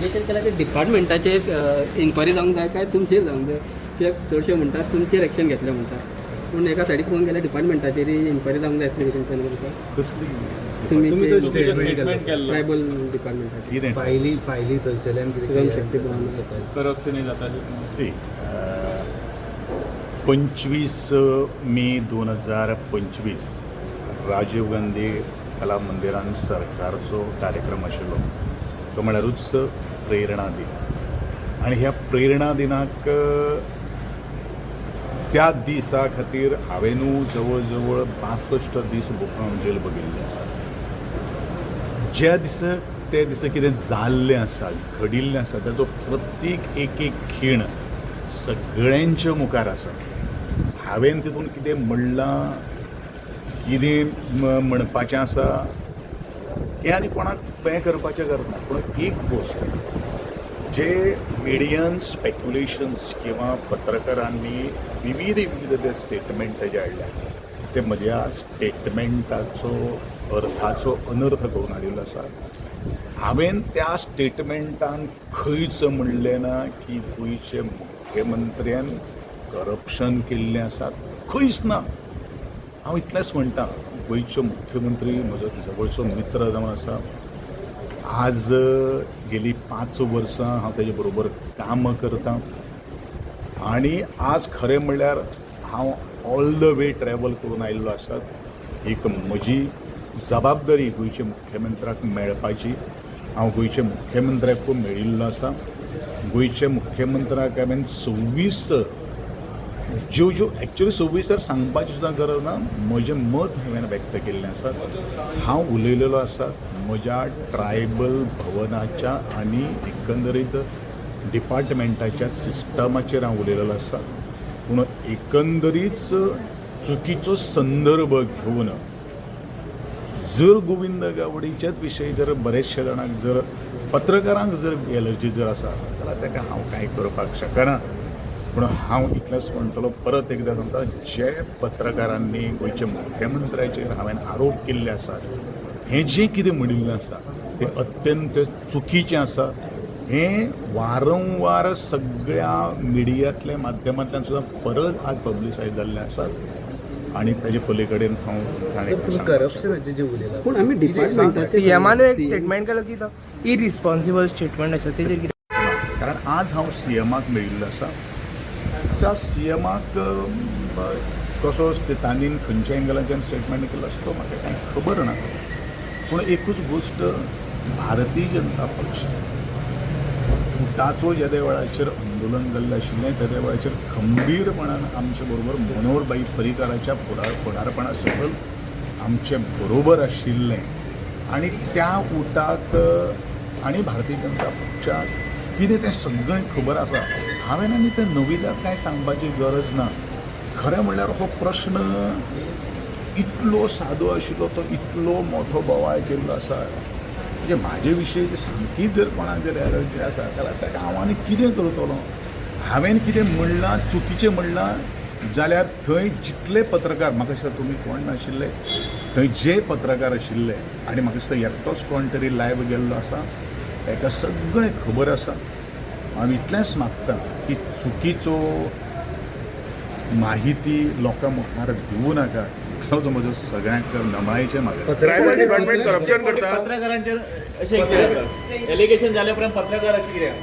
Allegation केला ते डिपार्टमेंटाचे inquiry जावंक जाय काय तुमचेर जावंक जाय ते चडशे म्हणटात तुमचेर एक्शन घेतलें म्हणटात पूण एका सायडीक पळोवन गेल्यार डिपार्टमेंटाचेर इन्क्वायरी जावंक जाय एलिगेशन तुमकां तुम्ही ट्रायबल डिपार्टमेंटाची फायली थंयसरल्यान शक्ती करप्शन जाता सी 25 मे 2025 राजीव गांधी कला मंदिरान सरकारचो कार्यक्रम आशिल्लो तो म्हळ्यारूच प्रेरणा दिन आनी ह्या प्रेरणा दिनाक त्या दिसा खातीर हांवेनू जवळ जवळ 62 दीस बोकाळ जेल बगिल्ली आसा. ज्या दिसा ते दिसा कितें जाल्लें आसा घडिल्लें आसा ताचो प्रत्येक एक खीण सगळ्यांच्या मुखार आसा. हांवें तितून कितें म्हणलां कितें म्हणपाचें आसा हें आनी कोणाक हें करपाचें करना पूण एक गोश्ट जे मिडियान स्पेक्युलेशन्स किंवा पत्रकारांनी विविध ते स्टेटमेंट जे हाडल्या ते म्हज्या स्टेटमेंटाचो अर्थाचो अनर्थ करून हाडिल्लो आसा. हांवें त्या स्टेटमेंटान खंयच म्हणलें ना की गोंयचे मुख्यमंत्र्यान करप्शन केल्लें आसा खंयच ना. हांव इतलेंच म्हणटां गोंयचो मुख्यमंत्री म्हजो जवळचो मित्र जावन आसा. आज गेली 5 वर्सां हांव तेजे बरोबर काम करतां आनी आज खरें म्हणल्यार हांव ऑल द वे ट्रॅवल करून आयिल्लो आसा. एक म्हजी जबाबदारी गोंयच्या मुख्यमंत्र्याक मेळपाची. हांव गोंयच्या मुख्यमंत्र्याक मेळिल्लो आसा. गोंयच्या मुख्यमंत्र्याक हांवें 26 ज्यो एक्चुअली 26 सांगपाची सुद्दां गरज ना म्हजें मत हांवें व्यक्त केल्लें आसा. हांव उलयलेलो आसा म्हज्या ट्रायबल भवनाच्या आनी एकंदरीत डिपार्टमेंटाच्या सिस्टमाचेर हांव उलयलेलो आसा. पूण एकंदरीत चुकीचो संदर्भ घेवन जर गोविंद गावडेच्याच विशयी जर बरेचशे जाणांक जर पत्रकारांक जर एलर्जी जर आसा जाल्यार ताका हांव कांय करपाक शकना. पूण हांव इतलेंच म्हणटलो परत एकदां सांगता जे पत्रकारांनी गोंयच्या मुख्यमंत्र्याचेर हांवें आरोप केल्ले आसात हें जें कितें म्हणिल्लें आसा तें अत्यंत चुकीचें आसा. हें वारंवार सगळ्या मिडियांतल्या माध्यमांतल्यान सुद्दां परत आज पब्लिसायज जाल्लें आसा आनी ताजे पली कडेन हांव करप्शनाचें जें उलयलां पूण आमी डिपार्टमेंटाचे सीएमान एक स्टेटमेंट केलो की तो इरिस्पॉन्सिबल स्टेटमेंट आसा तेजेर कितें कारण आज हांव सीएमाक मेळिल्लो आसा. सीएमाक कसो तांणी खंयच्या एंगलाच्यान स्टेटमेंट केलो आसा तो म्हाका कांय खबर ना. पूण एकूच गोश्ट भारतीय जनता पक्ष फुटाचो ज्या वेळाचेर आंदोलन जाल्लें आशिल्लें त्या वेळाचेर खंबीरपणान आमचे बरोबर मनोहरभाई पर्रीकाराच्या फुडारपणा सकयल आमचे बरोबर आशिल्लें आनी त्या उटाक आनी भारतीय जनता पक्षाक कितें तें सगळें खबर आसा. हांवें आनी तें नविदाक कांय सांगपाची गरज ना. खरें म्हणल्यार हो प्रश्न इतलो सादो आशिल्लो तो इतलो मोठो बोवाळ केल्लो आसा म्हणजे म्हाजे विशयी सामकीच जर कोणाक जर एलर्जी आसा जाल्यार ताका हांव आनी कितें करतलो. हांवें कितें म्हणलां चुकीचें म्हणलां जाल्यार थंय जितले पत्रकार म्हाका दिसता तुमी कोण नाशिल्ले थंय जे पत्रकार आशिल्ले आनी म्हाका दिसता एकटोच कोण तरी लायव्ह गेल्लो आसा ताका सगळें खबर आसा. हांव इतलेंच मागतां की चुकीचो माहिती लोकां मुखार दिवं नाका. जो म्हजो सगळ्यांक नमळायचें म्हाका. ट्रायबल डिपार्टमेंट करप्शन करता. पत्रकारांचेर अशें कित्याक एलिगेशन जाल्या उपरांत पत्रकार अशें कित्याक